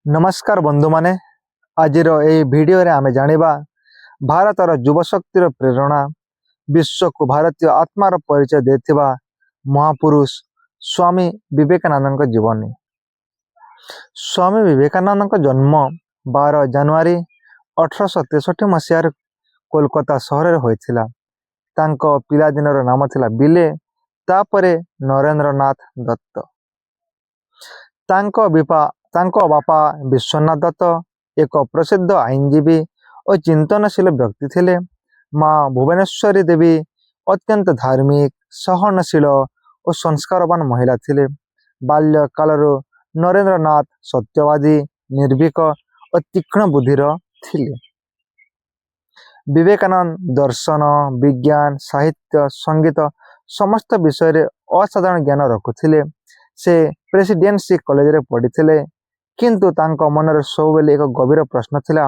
नमस्कार बंधु माने आज भिडियो रे आमे जानिबा भारतर युवा शक्तिर प्रेरणा विश्व को भारतीय आत्मार परिचय देथिबा महापुरुष स्वामी विवेकानंद जीवनी। स्वामी विवेकानंद जन्म 12 जनवरी 1863 मसीह कोलकाता सहर में होइथिला। तांको पिलादिनर नाम थिला बिले, तापरे नरेंद्र नाथ दत्त। तांको बापा विश्वनाथ दत्त एक प्रसिद्ध आईनजीवी और चिंतनशील व्यक्ति थिले। माँ भुवनेश्वरी देवी अत्यंत धार्मिक, सहनशील और संस्कारवान महिला थिले। बाल्यकालरू नरेंद्र नाथ सत्यवादी, निर्भीक और तीक्ष्ण बुद्धिर थिले। विवेकानंद दर्शन, विज्ञान, साहित्य, संगीत समस्त विषय रे असाधारण ज्ञान रखुथिले। से प्रेसिडेंसी कॉलेज रे पढ़िथिले, किंतु तांको मनरे सबेले एक गभीर प्रश्न थिला,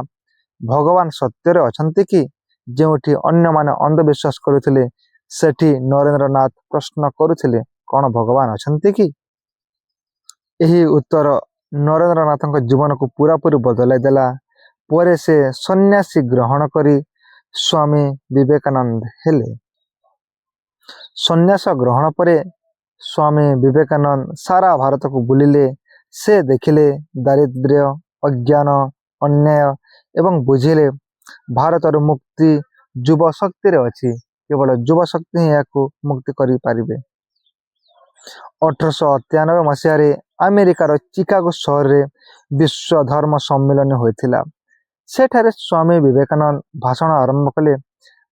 भगवान सत्य अछंती कि? जेउठी अन्य माने अंधविश्वास करुथिले सेठी नरेंद्र नाथ प्रश्न करुथिले, कौन भगवान अछंती कि? यही उत्तर नरेंद्र नाथ जीवन को पूरापूरी बदलाई देला। परे से सन्यासी ग्रहण करी स्वामी विवेकानंद हेले। सन्यास ग्रहण परे स्वामी विवेकानंद सारा भारत को बुलिले। से देखिले दारिद्र्य, अज्ञान, अन्याय एवं बुझिले भारतर मुक्ति युवा शक्ति रे अछि। केवल युवा शक्ति ही याको मुक्ति करि पारिबे। 1893 मसीह अमेरिकार चिकागो सहर रे विश्व धर्म सम्मेलन होइथिला। सेठारे स्वामी विवेकानंद भाषण आरंभ कले,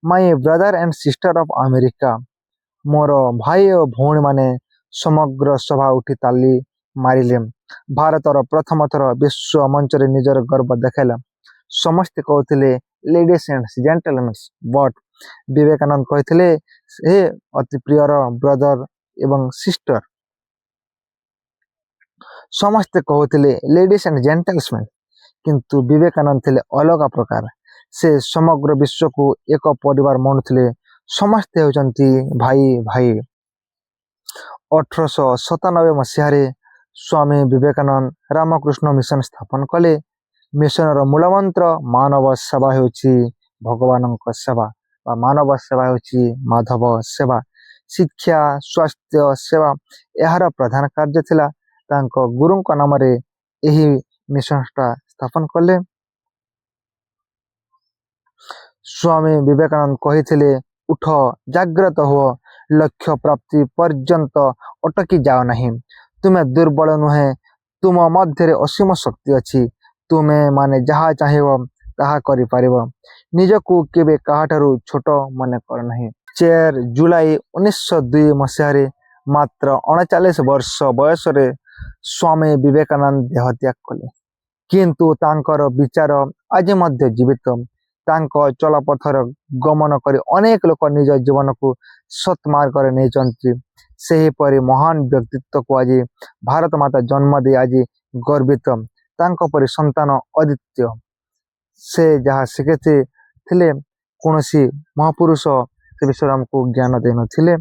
my brother and sister of America, मोर भाई और भौणी माने। समग्र सभा उठी ताली मारिले। भारतर प्रथम थर विश्व मंच रे निजर गर्व देखाइला। समस्ते कहते ladies and gentlemen, but Vivekananda कहते हे अति प्रियर ब्रदर एवं सिस्टर। समस्ते कहते लेडीज एंड जेंटलमैन, किंतु विवेकानंद थे अलग प्रकार। से समग्र विश्व को एक परिवार मानुले। समस्ते होचंती भाई भाई। 1897 मसीह स्वामी विवेकानंद रामकृष्ण मिशन स्थापन कले। मिशनर मूलमंत्र मानव सेवा होची भगवान सेवा, मानव सेवा होची माधव सेवा। शिक्षा, स्वास्थ्य सेवा यार प्रधान कार्य थिला। तांको गुरु नाम रे एही मिशन स्थापन कले। स्वामी विवेकानंद कही, उठ, जाग्रत हो, लक्ष्य प्राप्ति पर्यंत अटकी जाओ नहीं। तुम्हें दुर्बल नुहे, तुम मध्य असीम शक्ति अच्छी। तुम्हें माने जहाँ चाहिए ताहा करि पारिबो। निजको केबे काहाठारु छोट मन कर नहीं। 4 जुलाई 1902 मसीह मात्र 39 वर्ष बयस रे स्वामी विवेकानंद देह त्याग कले। किंतु तांकर विचार आज मध्य जीवित। तांको चलपथर गमन करी अनेक लोक निज जीवन को सत्मार्ग नहीं चंती। सही परी महान व्यक्तित्व को आज भारत माता जन्म दे आज गर्वित। तांको परी संतान अद्वितीय। से जहाँ शिखे थिले कौन सी महापुरुष से विषय हमको ज्ञान देन थिले।